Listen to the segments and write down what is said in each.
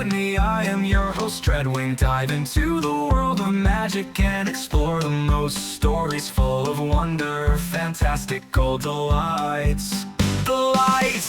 me, I am your host Dreadwing. Dive into the world of magic and explore the most stories full of wonder, fantastical delights. The lights!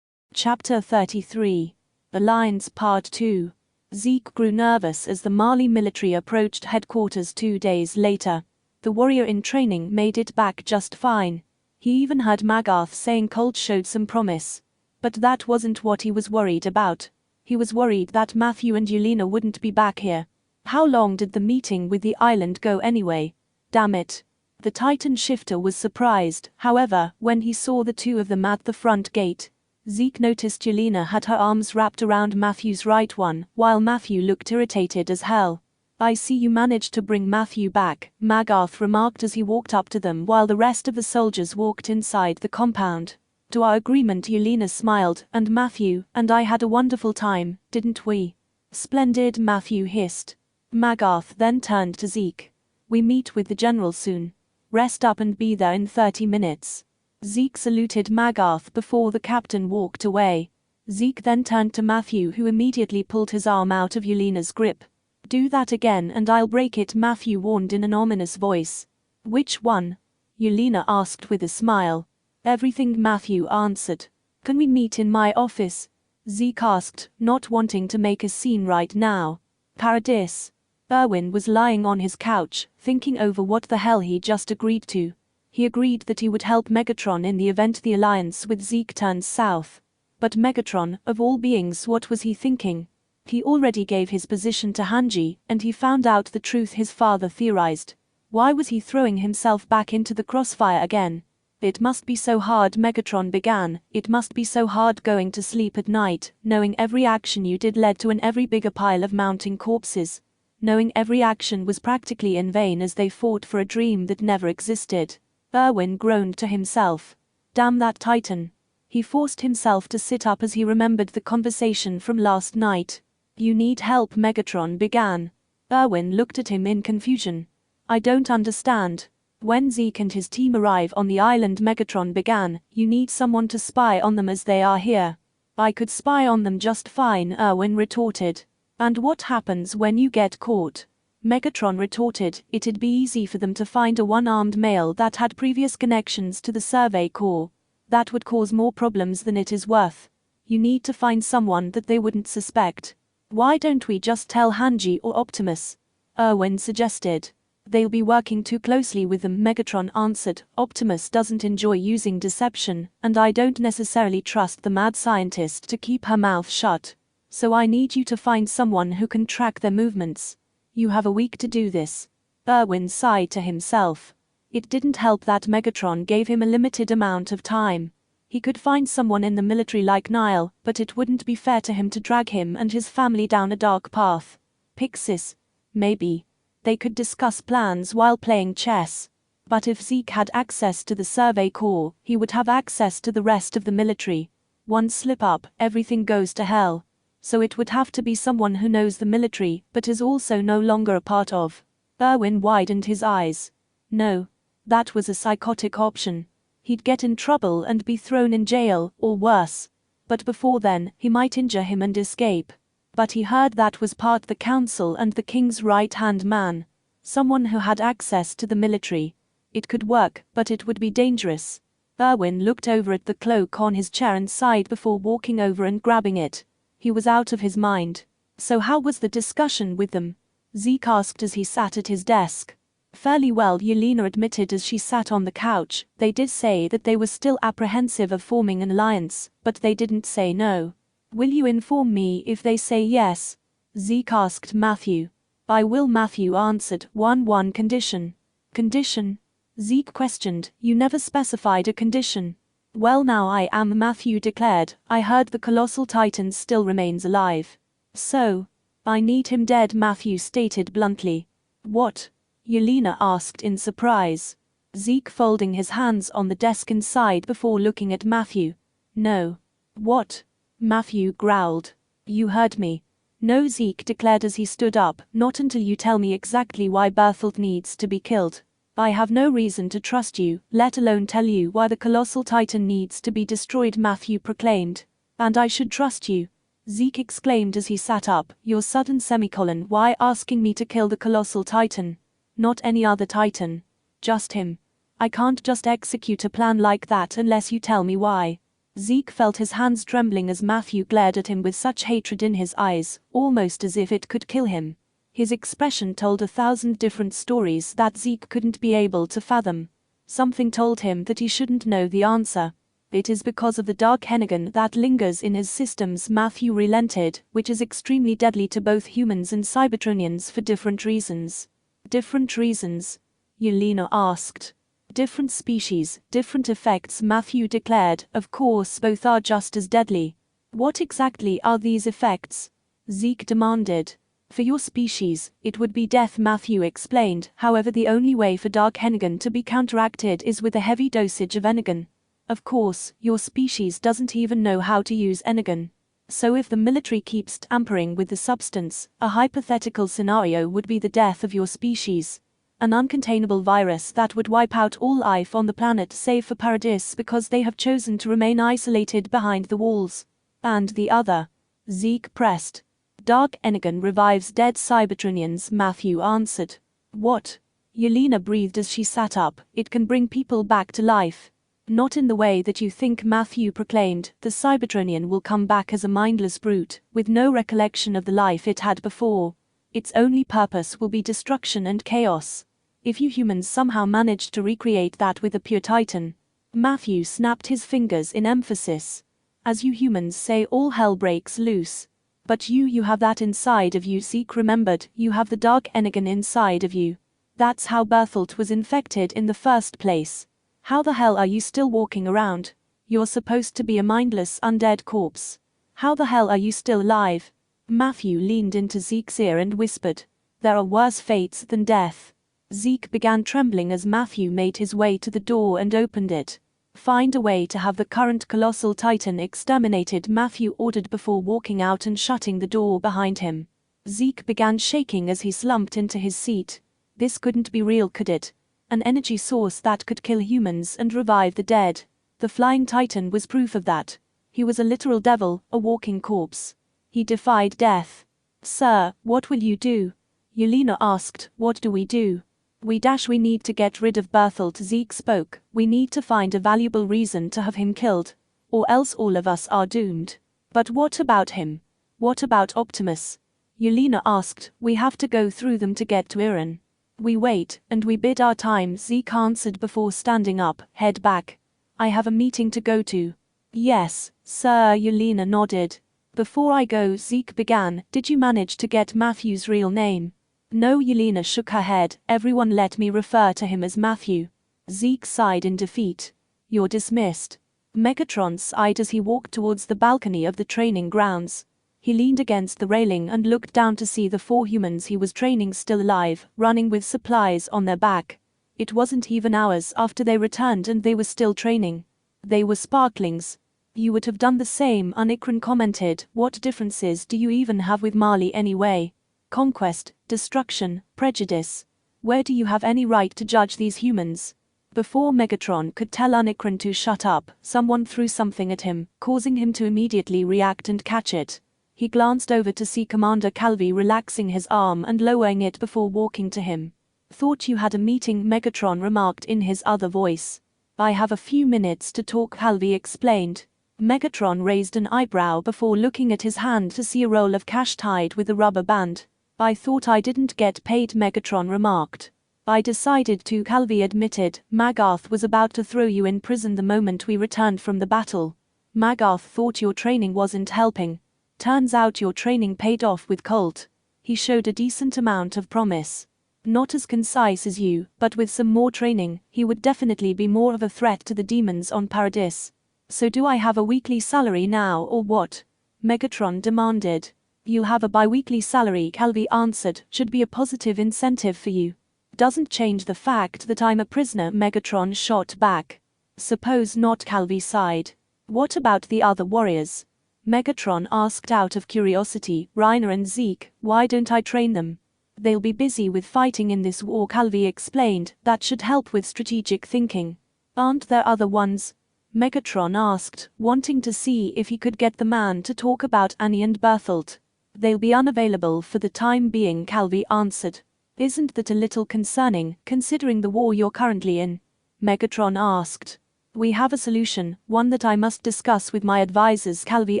Chapter 33. The Lines Part 2. Zeke grew nervous as the Mali military approached headquarters 2 days later. The warrior in training made it back just fine. He even heard Magarth saying Colt showed some promise. But that wasn't what he was worried about. He was worried that Matthew and Yelena wouldn't be back here. How long did the meeting with the island go anyway? Damn it. The Titan shifter was surprised, however, when he saw the two of them at the front gate. Zeke noticed Yelena had her arms wrapped around Matthew's right one, while Matthew looked irritated as hell. "I see you managed to bring Matthew back," Magarth remarked as he walked up to them while the rest of the soldiers walked inside the compound. "To our agreement," Yelena smiled, "and Matthew and I had a wonderful time, didn't we?" "Splendid," Matthew hissed. Magarth then turned to Zeke. "We meet with the general soon. Rest up and be there in 30 minutes. Zeke saluted Magarth before the captain walked away. Zeke then turned to Matthew, who immediately pulled his arm out of Yelena's grip. "Do that again and I'll break it," Matthew warned in an ominous voice. "Which one?" Yelena asked with a smile. "Everything," Matthew answered. "Can we meet in my office?" Zeke asked, not wanting to make a scene right now. "Paradis." Erwin was lying on his couch, thinking over what the hell he just agreed to. He agreed that he would help Megatron in the event the alliance with Zeke turns south. But Megatron, of all beings, what was he thinking? He already gave his position to Hanji, and he found out the truth his father theorized. Why was he throwing himself back into the crossfire again? "It must be so hard," Megatron began. "It must be so hard going to sleep at night, knowing every action you did led to an every bigger pile of mounting corpses. Knowing every action was practically in vain as they fought for a dream that never existed." Erwin groaned to himself. Damn that Titan. He forced himself to sit up as he remembered the conversation from last night. "You need help," Megatron began. Erwin looked at him in confusion. "I don't understand." "When Zeke and his team arrive on the island," Megatron began, "you need someone to spy on them as they are here." "I could spy on them just fine," Erwin retorted. "And what happens when you get caught?" Megatron retorted, "It'd be easy for them to find a one-armed male that had previous connections to the Survey Corps. That would cause more problems than it is worth. You need to find someone that they wouldn't suspect." "Why don't we just tell Hanji or Optimus?" Erwin suggested. "They'll be working too closely with them," Megatron answered. "Optimus doesn't enjoy using deception, and I don't necessarily trust the mad scientist to keep her mouth shut. So I need you to find someone who can track their movements. You have a week to do this." Erwin sighed to himself. It didn't help that Megatron gave him a limited amount of time. He could find someone in the military like Nile, but it wouldn't be fair to him to drag him and his family down a dark path. Pixis. Maybe. They could discuss plans while playing chess. But if Zeke had access to the Survey Corps, he would have access to the rest of the military. One slip up, everything goes to hell. So it would have to be someone who knows the military, but is also no longer a part of. Erwin widened his eyes. No. That was a psychotic option. He'd get in trouble and be thrown in jail, or worse. But before then, he might injure him and escape. But he heard that was part the council and the king's right-hand man. Someone who had access to the military. It could work, but it would be dangerous. Erwin looked over at the cloak on his chair and sighed before walking over and grabbing it. He was out of his mind. "So how was the discussion with them?" Zeke asked as he sat at his desk. "Fairly well," Yelena admitted as she sat on the couch. "They did say that they were still apprehensive of forming an alliance, but they didn't say no." "Will you inform me if they say yes?" Zeke asked Matthew. "I will," Matthew answered. One condition." "Condition?" Zeke questioned. "You never specified a condition." "Well, now I am," Matthew declared. "I heard the colossal titan still remains alive." "So? I need him dead," Matthew stated bluntly. "What?" Yelena asked in surprise. Zeke folding his hands on the desk inside before looking at Matthew. No. What? Matthew growled. You heard me. No, Zeke declared as he stood up, not until you tell me exactly why Berthold needs to be killed. I have no reason to trust you, let alone tell you why the colossal titan needs to be destroyed, Matthew proclaimed. And I should trust you, Zeke exclaimed as he sat up. Your sudden semicolon, why asking me to kill the colossal titan? Not any other titan. Just him. I can't just execute a plan like that unless you tell me why. Zeke felt his hands trembling as Matthew glared at him with such hatred in his eyes, almost as if it could kill him. His expression told 1,000 different stories that Zeke couldn't be able to fathom. Something told him that he shouldn't know the answer. It is because of the dark energon that lingers in his systems, Matthew relented, which is extremely deadly to both humans and Cybertronians for different reasons. Different reasons? Yelena asked. Different species, different effects, Matthew declared. Of course, both are just as deadly. What exactly are these effects? Zeke demanded. For your species, it would be death, Matthew explained. However, the only way for dark energon to be counteracted is with a heavy dosage of energon. Of course, your species doesn't even know how to use energon. So if the military keeps tampering with the substance, a hypothetical scenario would be the death of your species. An uncontainable virus that would wipe out all life on the planet save for Paradis because they have chosen to remain isolated behind the walls. And the other? Zeke pressed. Dark energon revives dead Cybertronians, Matthew answered. What? Yelena breathed as she sat up. It can bring people back to life. Not in the way that you think, Matthew proclaimed. The Cybertronian will come back as a mindless brute, with no recollection of the life it had before. Its only purpose will be destruction and chaos. If you humans somehow managed to recreate that with a pure titan. Matthew snapped his fingers in emphasis. As you humans say, all hell breaks loose. But you have that inside of you, Zeke remembered. You have the dark energon inside of you. That's how Berthold was infected in the first place. How the hell are you still walking around? You're supposed to be a mindless, undead corpse. How the hell are you still alive? Matthew leaned into Zeke's ear and whispered, there are worse fates than death. Zeke began trembling as Matthew made his way to the door and opened it. Find a way to have the current colossal titan exterminated, Matthew ordered before walking out and shutting the door behind him. Zeke began shaking as he slumped into his seat. This couldn't be real, could it? An energy source that could kill humans and revive the dead. The flying titan was proof of that. He was a literal devil, a walking corpse. He defied death. Sir, what will you do? Yelena asked. What do we do? We need to get rid of Berthold, Zeke spoke. We need to find a valuable reason to have him killed. Or else all of us are doomed. But what about him? What about Optimus? Yelena asked. We have to go through them to get to Iran. We wait, and we bid our time, Zeke answered before standing up, head back. I have a meeting to go to. Yes, sir, Yelena nodded. Before I go, Zeke began, did you manage to get Matthew's real name? No, Yelena shook her head. Everyone let me refer to him as Matthew. Zeke sighed in defeat. You're dismissed. Megatron sighed as he walked towards the balcony of the training grounds. He leaned against the railing and looked down to see the 4 humans he was training still alive, running with supplies on their back. It wasn't even hours after they returned and they were still training. They were sparklings. You would have done the same, Unikron commented. What differences do you even have with Marley anyway? Conquest, destruction, prejudice. Where do you have any right to judge these humans? Before Megatron could tell Unikron to shut up, someone threw something at him, causing him to immediately react and catch it. He glanced over to see Commander Calvi relaxing his arm and lowering it before walking to him. Thought you had a meeting, Megatron remarked in his other voice. I have a few minutes to talk, Calvi explained. Megatron raised an eyebrow before looking at his hand to see a roll of cash tied with a rubber band. I thought I didn't get paid, Megatron remarked. I decided to, Calvi admitted. Magarth was about to throw you in prison the moment we returned from the battle. Magarth thought your training wasn't helping. Turns out your training paid off with Colt. He showed a decent amount of promise. Not as concise as you, but with some more training, he would definitely be more of a threat to the demons on Paradis. So do I have a weekly salary now or what? Megatron demanded. You'll have a bi-weekly salary, Calvi answered. Should be a positive incentive for you. Doesn't change the fact that I'm a prisoner, Megatron shot back. Suppose not, Calvi sighed. What about the other warriors? Megatron asked out of curiosity. Reiner and Zeke, why don't I train them? They'll be busy with fighting in this war, Calvi explained. That should help with strategic thinking. Aren't there other ones? Megatron asked, wanting to see if he could get the man to talk about Annie and Berthold. They'll be unavailable for the time being, Calvi answered. Isn't that a little concerning, considering the war you're currently in? Megatron asked. We have a solution, one that I must discuss with my advisors, Calvi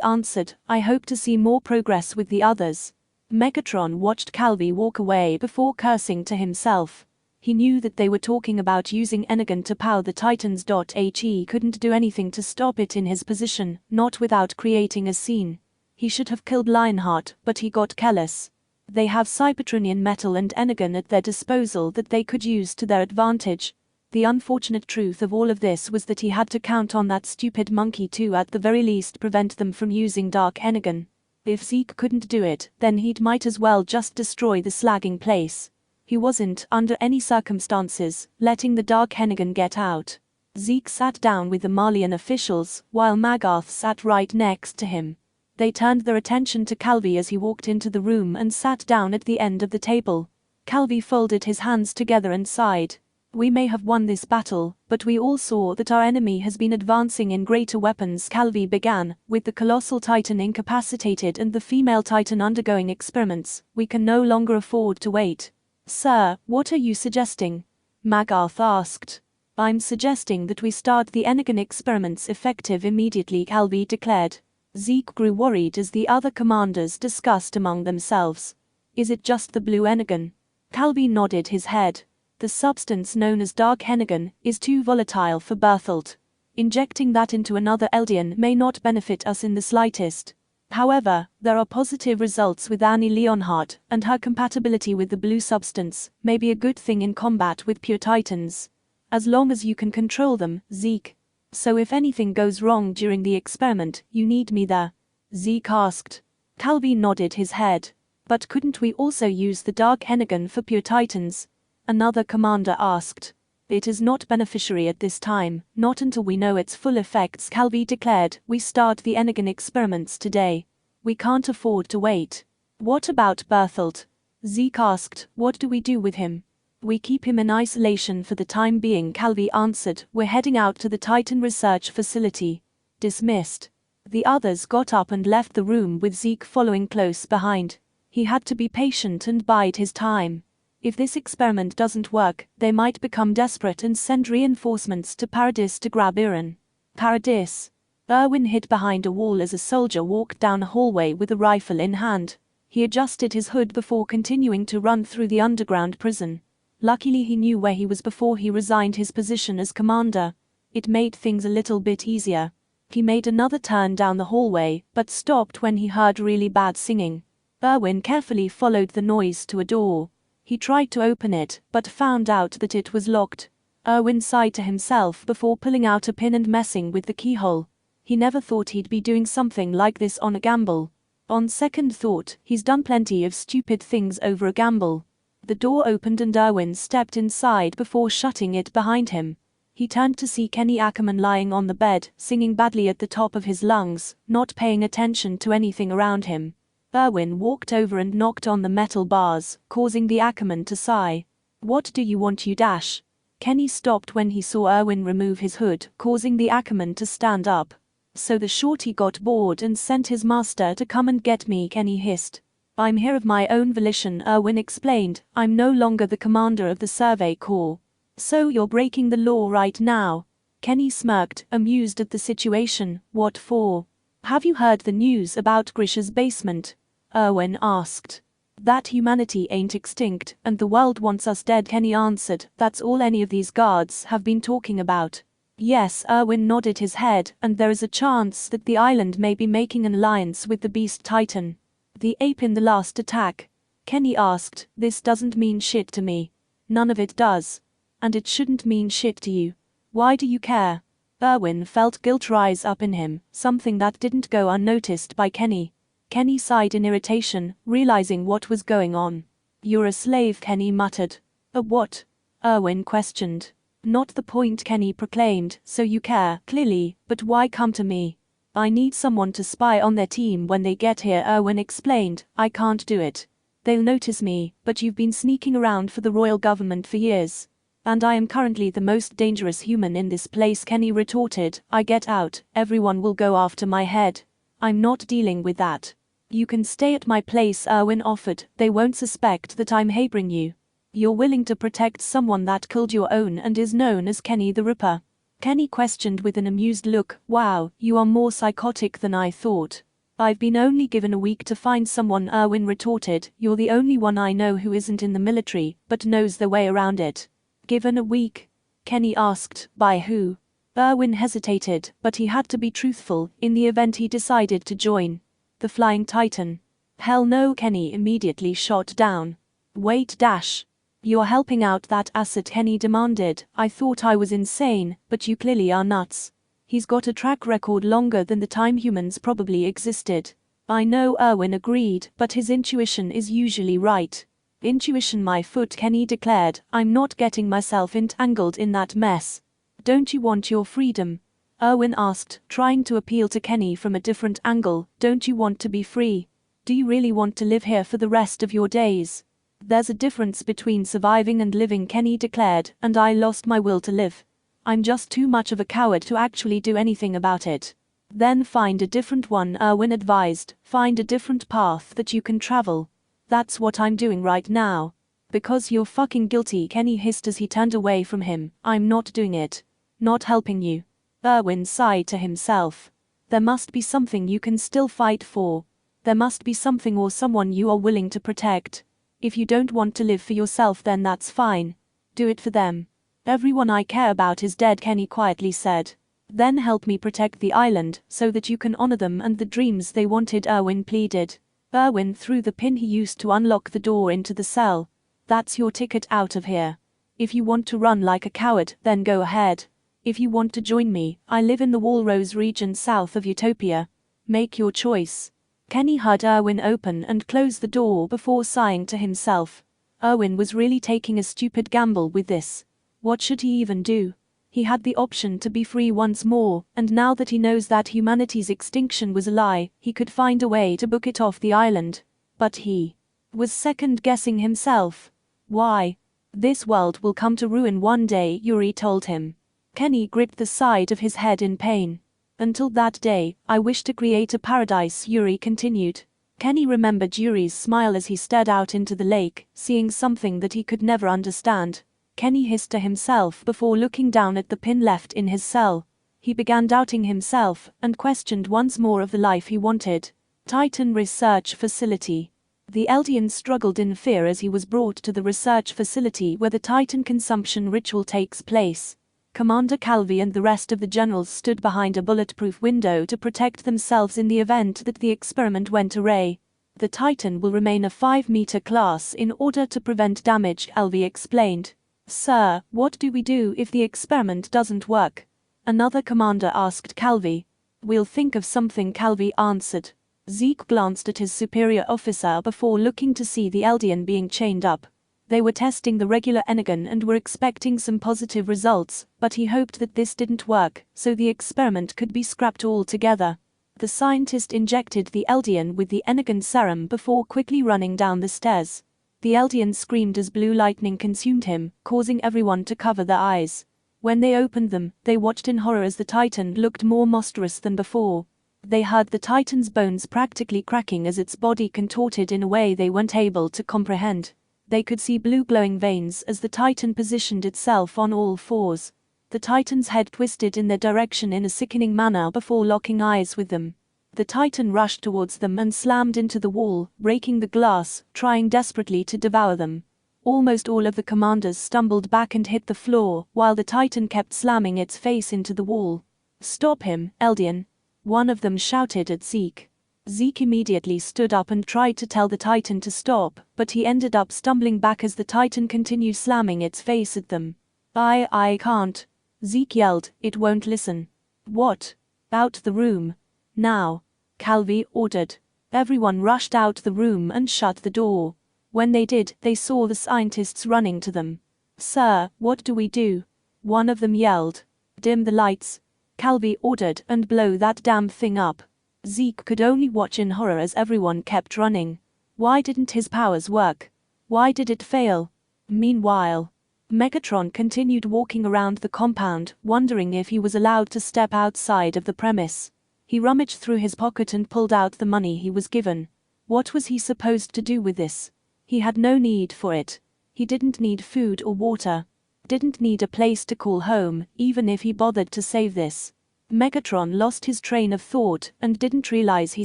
answered. I hope to see more progress with the others. Megatron watched Calvi walk away before cursing to himself. He knew that they were talking about using energon to power the Titans. He couldn't do anything to stop it in his position, not without creating a scene. He should have killed Lionheart, but he got careless. They have Cybertronian metal and energon at their disposal that they could use to their advantage. The unfortunate truth of all of this was that he had to count on that stupid monkey to at the very least prevent them from using dark energon. If Zeke couldn't do it, then he'd might as well just destroy the slagging place. He wasn't, under any circumstances, letting the dark energon get out. Zeke sat down with the Marleyan officials, while Magarth sat right next to him. They turned their attention to Calvi as he walked into the room and sat down at the end of the table. Calvi folded his hands together and sighed. We may have won this battle, but we all saw that our enemy has been advancing in greater weapons, Calvi began. With the colossal titan incapacitated and the female titan undergoing experiments, we can no longer afford to wait. Sir, what are you suggesting? Magarth asked. I'm suggesting that we start the energon experiments effective immediately, Calvi declared. Zeke grew worried as the other commanders discussed among themselves. Is it just the blue energon? Calvi nodded his head. The substance known as dark energon is too volatile for Berthold. Injecting that into another Eldian may not benefit us in the slightest. However, there are positive results with Annie Leonhardt, and her compatibility with the blue substance may be a good thing in combat with pure titans. As long as you can control them, Zeke. So if anything goes wrong during the experiment, you need me there? Zeke asked. Calvi nodded his head. But couldn't we also use the dark energon for pure titans? Another commander asked. It is not beneficiary at this time, not until we know its full effects, Calvi declared. We start the energon experiments today. We can't afford to wait. What about Berthold? Zeke asked. What do we do with him? We keep him in isolation for the time being, Calvi answered. We're heading out to the Titan Research Facility. Dismissed. The others got up and left the room with Zeke following close behind. He had to be patient and bide his time. If this experiment doesn't work, they might become desperate and send reinforcements to Paradis to grab Iran. Paradis. Erwin hid behind a wall as a soldier walked down a hallway with a rifle in hand. He adjusted his hood before continuing to run through the underground prison. Luckily he knew where he was before he resigned his position as commander. It made things a little bit easier. He made another turn down the hallway, but stopped when he heard really bad singing. Erwin carefully followed the noise to a door. He tried to open it, but found out that it was locked. Erwin sighed to himself before pulling out a pin and messing with the keyhole. He never thought he'd be doing something like this on a gamble. On second thought, he's done plenty of stupid things over a gamble. The door opened and Erwin stepped inside before shutting it behind him. He turned to see Kenny Ackerman lying on the bed, singing badly at the top of his lungs, not paying attention to anything around him. Erwin walked over and knocked on the metal bars, causing the Ackerman to sigh. What do you want, you dash? Kenny stopped when he saw Erwin remove his hood, causing the Ackerman to stand up. So the shorty got bored and sent his master to come and get me, Kenny hissed. I'm here of my own volition, Erwin explained. I'm no longer the commander of the Survey Corps. So you're breaking the law right now? Kenny smirked, amused at the situation. What for? Have you heard the news about Grisha's basement? Erwin asked. That humanity ain't extinct, and the world wants us dead, Kenny answered. That's all any of these guards have been talking about. Yes, Erwin nodded his head, and there is a chance that the island may be making an alliance with the Beast Titan. The ape in the last attack? Kenny asked. This doesn't mean shit to me. None of it does. And it shouldn't mean shit to you. Why do you care? Erwin felt guilt rise up in him, something that didn't go unnoticed by Kenny. Kenny sighed in irritation, realizing what was going on. You're a slave, Kenny muttered. A what? Erwin questioned. Not the point, Kenny proclaimed, so you care, clearly, but why come to me? I need someone to spy on their team when they get here, Erwin explained. I can't do it. They'll notice me, but you've been sneaking around for the royal government for years. And I am currently the most dangerous human in this place, Kenny retorted. I get out, everyone will go after my head. I'm not dealing with that. You can stay at my place, Erwin offered. They won't suspect that I'm harboring you. You're willing to protect someone that killed your own and is known as Kenny the Ripper? Kenny questioned with an amused look. Wow, you are more psychotic than I thought. I've been only given a week to find someone, Erwin retorted. You're the only one I know who isn't in the military, but knows their way around it. Given a week? Kenny asked. By who? Erwin hesitated, but he had to be truthful in the event he decided to join. The Flying Titan. Hell no, Kenny immediately shot down. Wait dash. You're helping out that asset, Kenny demanded. I thought I was insane, but you clearly are nuts. He's got a track record longer than the time humans probably existed. I know, Erwin agreed, but his intuition is usually right. Intuition my foot, Kenny declared. I'm not getting myself entangled in that mess. Don't you want your freedom? Erwin asked, trying to appeal to Kenny from a different angle. Don't you want to be free? Do you really want to live here for the rest of your days? There's a difference between surviving and living, Kenny declared, and I lost my will to live. I'm just too much of a coward to actually do anything about it. Then find a different one, Erwin advised. Find a different path that you can travel. That's what I'm doing right now. Because you're fucking guilty, Kenny hissed as he turned away from him. I'm not doing it. Not helping you. Erwin sighed to himself. There must be something you can still fight for. There must be something or someone you are willing to protect. If you don't want to live for yourself, then that's fine. Do it for them. Everyone I care about is dead, Kenny quietly said. Then help me protect the island, so that you can honor them and the dreams they wanted, Erwin pleaded. Erwin threw the pin he used to unlock the door into the cell. That's your ticket out of here. If you want to run like a coward, then go ahead. If you want to join me, I live in the Walrose region south of Utopia. Make your choice. Kenny heard Erwin open and close the door before sighing to himself. Erwin was really taking a stupid gamble with this. What should he even do? He had the option to be free once more, and now that he knows that humanity's extinction was a lie, he could find a way to book it off the island. But he was second-guessing himself. Why? This world will come to ruin one day, Yuri told him. Kenny gripped the side of his head in pain. Until that day, I wish to create a paradise, Yuri continued. Kenny remembered Yuri's smile as he stared out into the lake, seeing something that he could never understand. Kenny hissed to himself before looking down at the pin left in his cell. He began doubting himself, and questioned once more of the life he wanted. Titan Research Facility. The Eldian struggled in fear as he was brought to the research facility where the Titan consumption ritual takes place. Commander Calvi and the rest of the generals stood behind a bulletproof window to protect themselves in the event that the experiment went awry. The Titan will remain a 5-meter class in order to prevent damage, Calvi explained. Sir, what do we do if the experiment doesn't work? Another commander asked Calvi. We'll think of something, Calvi answered. Zeke glanced at his superior officer before looking to see the Eldian being chained up. They were testing the regular Energon and were expecting some positive results, but he hoped that this didn't work, so the experiment could be scrapped altogether. The scientist injected the Eldian with the Energon serum before quickly running down the stairs. The Eldian screamed as blue lightning consumed him, causing everyone to cover their eyes. When they opened them, they watched in horror as the Titan looked more monstrous than before. They heard the Titan's bones practically cracking as its body contorted in a way they weren't able to comprehend. They could see blue glowing veins as the Titan positioned itself on all fours. The Titan's head twisted in their direction in a sickening manner before locking eyes with them. The Titan rushed towards them and slammed into the wall, breaking the glass, trying desperately to devour them. Almost all of the commanders stumbled back and hit the floor, while the Titan kept slamming its face into the wall. Stop him, Eldian. One of them shouted at Zeke. Zeke immediately stood up and tried to tell the Titan to stop, but he ended up stumbling back as the Titan continued slamming its face at them. I can't. Zeke yelled, it won't listen. What? Out the room. Now. Calvi ordered. Everyone rushed out the room and shut the door. When they did, they saw the scientists running to them. "Sir, what do we do?" one of them yelled. "Dim the lights," Calvi ordered, "and blow that damn thing up." Zeke could only watch in horror as everyone kept running. Why didn't his powers work? Why did it fail? Meanwhile, Megatron continued walking around the compound, wondering if he was allowed to step outside of the premise. He rummaged through his pocket and pulled out the money he was given. What was he supposed to do with this? He had no need for it. He didn't need food or water. Didn't need a place to call home, even if he bothered to save this. Megatron lost his train of thought and didn't realize he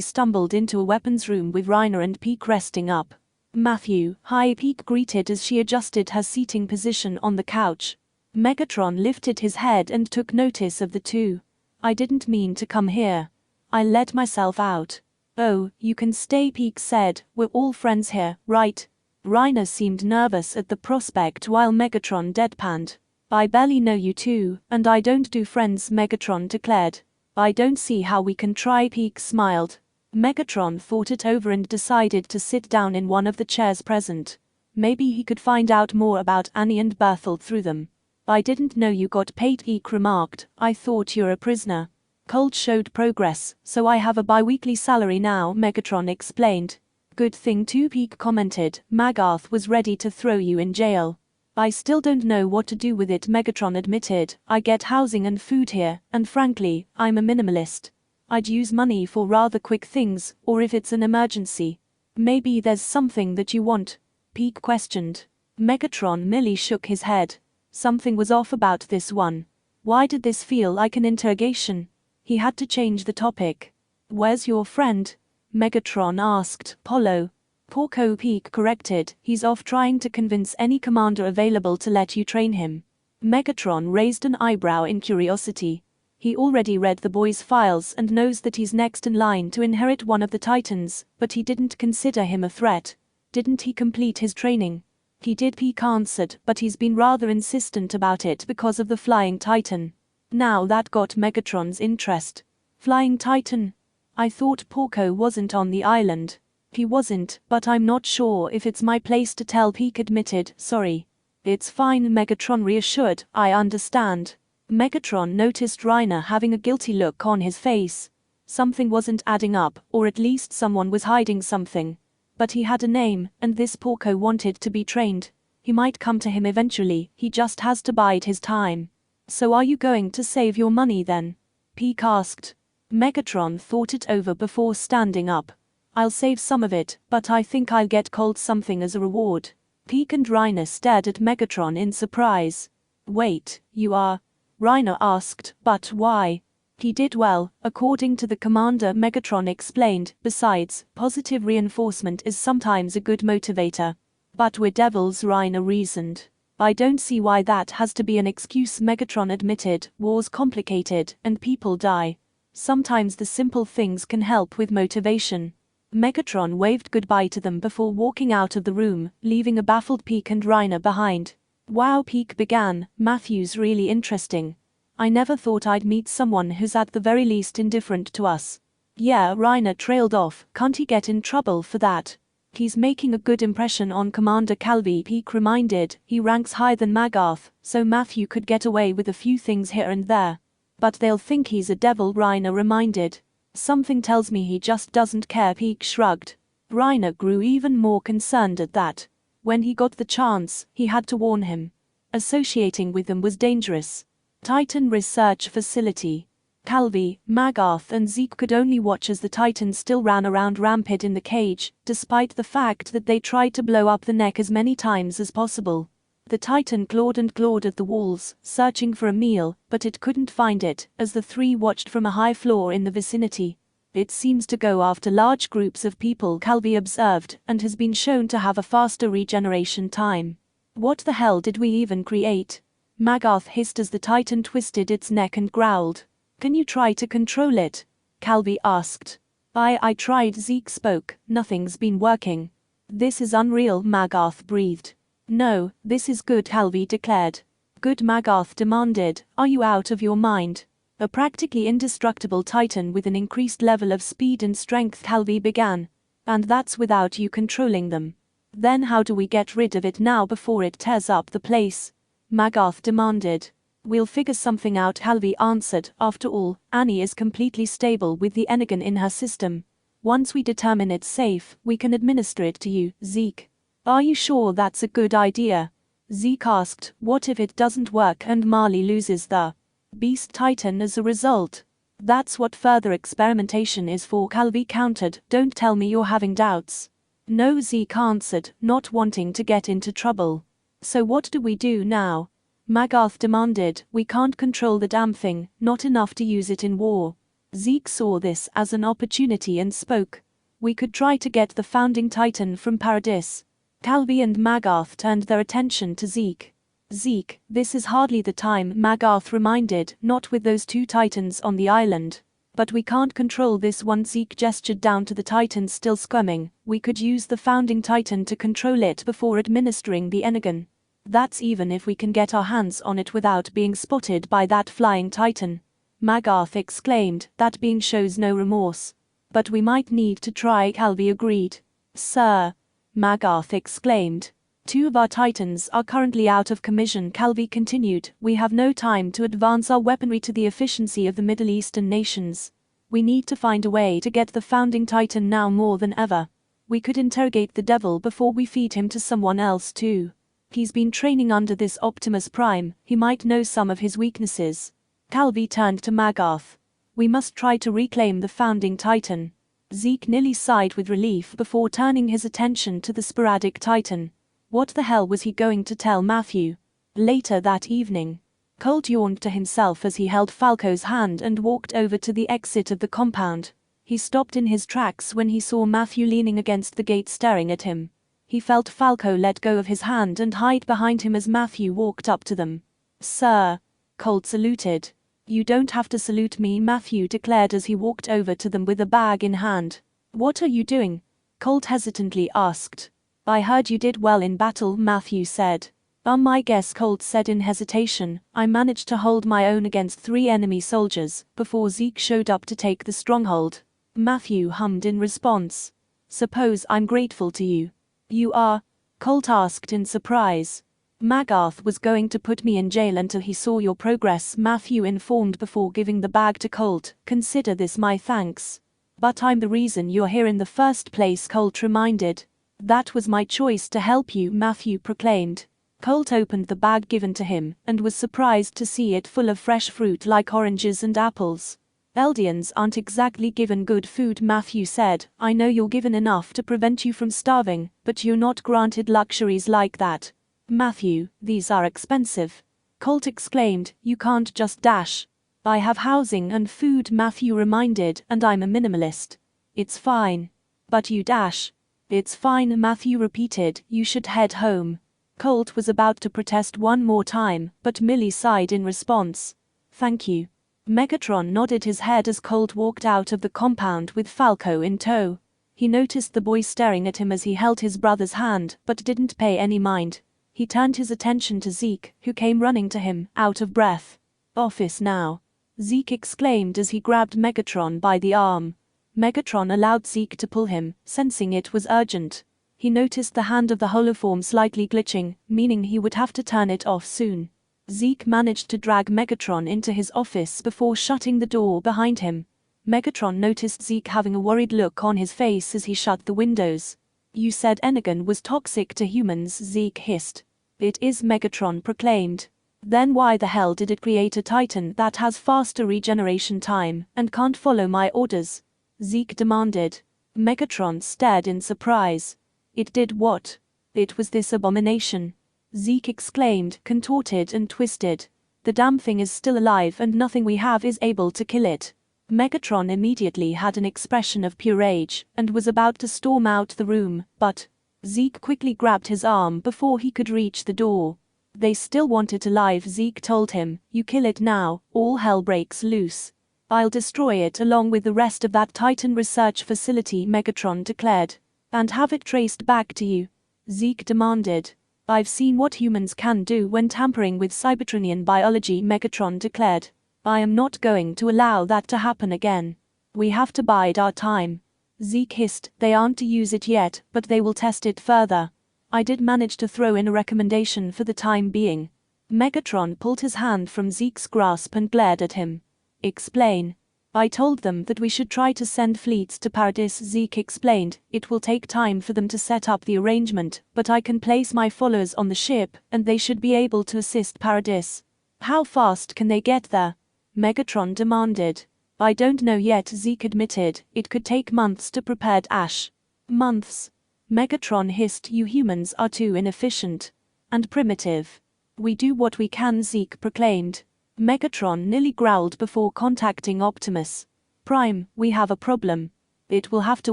stumbled into a weapons room with Reiner and Peak resting up. "Matthew, hi," Peak greeted as she adjusted her seating position on the couch. Megatron lifted his head and took notice of the two. "I didn't mean to come here. I let myself out." "Oh, you can stay," Peak said. "We're all friends here, right?" Reiner seemed nervous at the prospect while Megatron deadpanned. "I barely know you two, and I don't do friends," Megatron declared. "I don't see how we can try," Peak smiled. Megatron thought it over and decided to sit down in one of the chairs present. Maybe he could find out more about Annie and Berthel through them. "I didn't know you got paid," Peak remarked. "I thought you're a prisoner." "Colt showed progress, so I have a bi-weekly salary now," Megatron explained. "Good thing too," Peak commented. "Magarth was ready to throw you in jail." "I still don't know what to do with it," Megatron admitted. "I get housing and food here, and frankly, I'm a minimalist. I'd use money for rather quick things, or if it's an emergency." "Maybe there's something that you want?" Peak questioned. Megatron merely shook his head. Something was off about this one. Why did this feel like an interrogation? He had to change the topic. "Where's your friend?" Megatron asked. "Polo." "Porco," Peak corrected. "He's off trying to convince any commander available to let you train him." Megatron raised an eyebrow in curiosity. He already read the boy's files and knows that he's next in line to inherit one of the Titans, but he didn't consider him a threat. "Didn't he complete his training?" "He did," Peak answered, "but he's been rather insistent about it because of the Flying Titan." Now that got Megatron's interest. "Flying Titan? I thought Porco wasn't on the island." "He wasn't, but I'm not sure if it's my place to tell," Peak admitted. "Sorry." "It's fine," Megatron reassured. "I understand." Megatron noticed Reiner having a guilty look on his face. Something wasn't adding up, or at least someone was hiding something. But he had a name, and this Porco wanted to be trained. He might come to him eventually, he just has to bide his time. "So are you going to save your money then?" Peak asked. Megatron thought it over before standing up. "I'll save some of it, but I think I'll get Colt something as a reward." Peak and Reiner stared at Megatron in surprise. "Wait, you are?" Reiner asked. "But why?" "He did well, according to the commander," Megatron explained. "Besides, positive reinforcement is sometimes a good motivator." "But we're devils," Reiner reasoned. "I don't see why that has to be an excuse," Megatron admitted. "War's complicated, and people die. Sometimes the simple things can help with motivation." Megatron waved goodbye to them before walking out of the room, leaving a baffled Peak and Reiner behind. "Wow," Peak began, "Matthew's really interesting. I never thought I'd meet someone who's at the very least indifferent to us." "Yeah," Reiner trailed off. "Can't he get in trouble for that?" "He's making a good impression on Commander Calvi," Peak reminded. "He ranks higher than Magarth, so Matthew could get away with a few things here and there." "But they'll think he's a devil," Reiner reminded. "Something tells me he just doesn't care," Peak shrugged. Reiner grew even more concerned at that. When he got the chance, he had to warn him. Associating with them was dangerous. Titan Research Facility. Calvi, Magarth and Zeke could only watch as the Titan still ran around rampant in the cage, despite the fact that they tried to blow up the neck as many times as possible. The Titan clawed and clawed at the walls, searching for a meal, but it couldn't find it, as the three watched from a high floor in the vicinity. "It seems to go after large groups of people," Calvi observed, "and has been shown to have a faster regeneration time." "What the hell did we even create?" Magarth hissed as the Titan twisted its neck and growled. "Can you try to control it?" Calvi asked. I tried," Zeke spoke. "Nothing's been working." "This is unreal," Magarth breathed. "No, this is good," Calvi declared. "Good," Magarth demanded. "Are you out of your mind?" "A practically indestructible Titan with an increased level of speed and strength," Calvi began. "And that's without you controlling them. Then how do we get rid of it now before it tears up the place?" Magarth demanded. We'll figure something out, Halvey answered. After all, Annie is completely stable with the Energon in her system. Once we determine it's safe, we can administer it to you, Zeke. Are you sure that's a good idea? Zeke asked. What if it doesn't work and Marley loses the Beast Titan as a result? That's what further experimentation is for, Halvey countered. Don't tell me you're having doubts. No, Zeke answered, not wanting to get into trouble. So what do we do now? Magarth demanded. We can't control the damn thing, not enough to use it in war. Zeke saw this as an opportunity and spoke. We could try to get the founding titan from Paradis. Halvey and Magarth turned their attention to Zeke. Zeke, this is hardly the time, Magarth reminded, not with those two titans on the island. But we can't control this one. Zeke gestured down to the titan still squirming. We could use the founding titan to control it before administering the Energon. That's even if we can get our hands on it without being spotted by that flying titan. Magarth exclaimed. That being shows no remorse. But we might need to try, Halvey agreed. Sir, Magarth exclaimed. Two of our titans are currently out of commission, Halvey continued. We have no time to advance our weaponry to the efficiency of the Middle Eastern nations. We need to find a way to get the founding titan now more than ever. We could interrogate the devil before we feed him to someone else too. He's been training under this Optimus Prime, he might know some of his weaknesses. Halvey turned to Magarth. We must try to reclaim the founding titan. Zeke nearly sighed with relief before turning his attention to the sporadic titan. What the hell was he going to tell Matthew? Later that evening, Colt yawned to himself as he held Falco's hand and walked over to the exit of the compound. He stopped in his tracks when he saw Matthew leaning against the gate staring at him. He felt Falco let go of his hand and hide behind him as Matthew walked up to them. Sir, Colt saluted. You don't have to salute me, Matthew declared as he walked over to them with a bag in hand. What are you doing? Colt hesitantly asked. I heard you did well in battle, Matthew said. My guess, Colt said in hesitation. I managed to hold my own against 3 enemy soldiers before Zeke showed up to take the stronghold. Matthew hummed in response. Suppose I'm grateful to you. You are? Colt asked in surprise. Magarth was going to put me in jail until he saw your progress, Matthew informed before giving the bag to Colt. Consider this my thanks. But I'm the reason you're here in the first place, Colt reminded. That was my choice to help you, Matthew proclaimed. Colt opened the bag given to him and was surprised to see it full of fresh fruit like oranges and apples. Eldians aren't exactly given good food, Matthew said. I know you're given enough to prevent you from starving, but you're not granted luxuries like that. Matthew, these are expensive. Colt exclaimed. You can't just dash. I have housing and food, Matthew reminded, and I'm a minimalist. It's fine. But you dash. It's fine, Matthew repeated. You should head home. Colt was about to protest one more time, but Millie sighed in response. Thank you. Megatron nodded his head as Colt walked out of the compound with Falco in tow. He noticed the boy staring at him as he held his brother's hand, but didn't pay any mind. He turned his attention to Zeke, who came running to him, out of breath. Office now, Zeke exclaimed as he grabbed Megatron by the arm. Megatron allowed Zeke to pull him, sensing it was urgent. He noticed the hand of the holoform slightly glitching, meaning he would have to turn it off soon. Zeke managed to drag Megatron into his office before shutting the door behind him. Megatron noticed Zeke having a worried look on his face as he shut the windows. You said Energon was toxic to humans, Zeke hissed. It is, Megatron proclaimed. Then why the hell did it create a Titan that has faster regeneration time and can't follow my orders? Zeke demanded. Megatron stared in surprise. It did what? It was this abomination. Zeke exclaimed, contorted and twisted. The damn thing is still alive and nothing we have is able to kill it. Megatron immediately had an expression of pure rage and was about to storm out the room, but Zeke quickly grabbed his arm before he could reach the door. They still want it alive, Zeke told him. You kill it now, all hell breaks loose. I'll destroy it along with the rest of that Titan research facility, Megatron declared. And have it traced back to you, Zeke demanded. I've seen what humans can do when tampering with Cybertronian biology, Megatron declared. I am not going to allow that to happen again. We have to bide our time. Zeke hissed. They aren't to use it yet, but they will test it further. I did manage to throw in a recommendation for the time being. Megatron pulled his hand from Zeke's grasp and glared at him. Explain. I told them that we should try to send fleets to Paradis. Zeke explained. It will take time for them to set up the arrangement, but I can place my followers on the ship, and they should be able to assist Paradis. How fast can they get there? Megatron demanded. I don't know yet, Zeke admitted. It could take months to prepare Ash. Months? Megatron hissed. You humans are too inefficient. And primitive. We do what we can, Zeke proclaimed. Megatron nearly growled before contacting Optimus. Prime, we have a problem. It will have to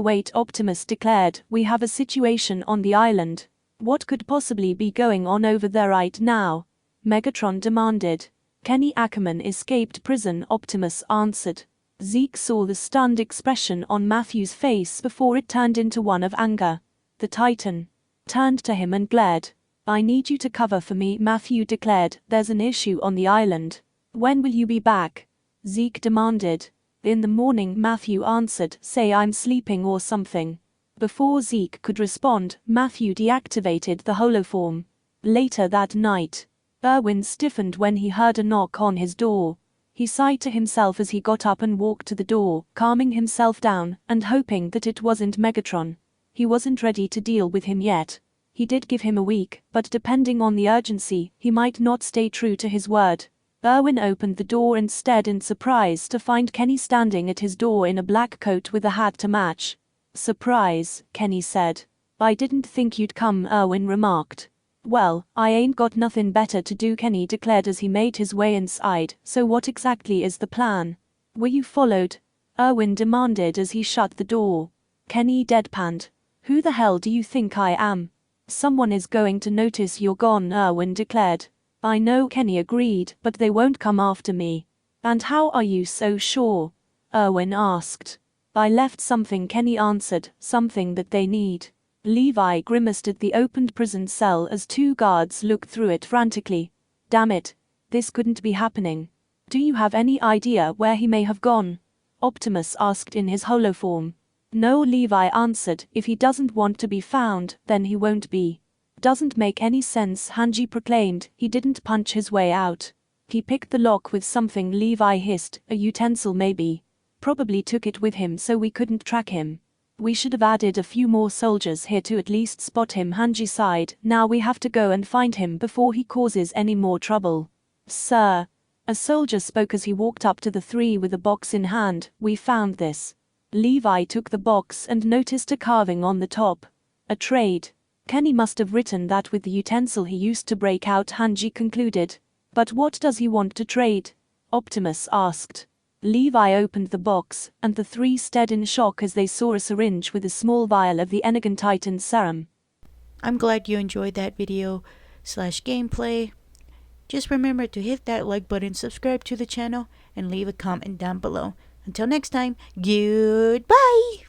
wait, Optimus declared. We have a situation on the island. What could possibly be going on over there right now? Megatron demanded. Kenny Ackerman escaped prison, Optimus answered. Zeke saw the stunned expression on Matthew's face before it turned into one of anger. The Titan turned to him and glared. I need you to cover for me, Matthew declared. There's an issue on the island. When will you be back? Zeke demanded. In the morning, Matthew answered. Say I'm sleeping or something. Before Zeke could respond, Matthew deactivated the holoform. Later that night, Erwin stiffened when he heard a knock on his door. He sighed to himself as he got up and walked to the door, calming himself down and hoping that it wasn't Megatron. He wasn't ready to deal with him yet. He did give him a week, but depending on the urgency, he might not stay true to his word. Erwin opened the door and stared in surprise to find Kenny standing at his door in a black coat with a hat to match. Surprise, Kenny said. I didn't think you'd come, Erwin remarked. Well, I ain't got nothing better to do, Kenny declared as he made his way inside. So what exactly is the plan? Were you followed? Erwin demanded as he shut the door. Kenny deadpanned. Who the hell do you think I am? Someone is going to notice you're gone, Erwin declared. I know, Kenny agreed, but they won't come after me. And how are you so sure? Erwin asked. I left something, Kenny answered, something that they need. Levi grimaced at the opened prison cell as two guards looked through it frantically. Damn it. This couldn't be happening. Do you have any idea where he may have gone? Optimus asked in his holoform. No, Levi answered. If he doesn't want to be found, then he won't be. Doesn't make any sense, Hanji proclaimed. He didn't punch his way out. He picked the lock with something, Levi hissed. A utensil maybe. Probably took it with him so we couldn't track him. We should have added a few more soldiers here to at least spot him, Hanji sighed. Now we have to go and find him before he causes any more trouble. Sir. A soldier spoke as he walked up to the three with a box in hand. We found this. Levi took the box and noticed a carving on the top. A trade. Kenny must have written that with the utensil he used to break out, Hanji concluded. But what does he want to trade? Optimus asked. Levi opened the box, and the three stared in shock as they saw a syringe with a small vial of the Energon Titan serum. I'm glad you enjoyed that video/gameplay. Just remember to hit that like button, subscribe to the channel, and leave a comment down below. Until next time, goodbye!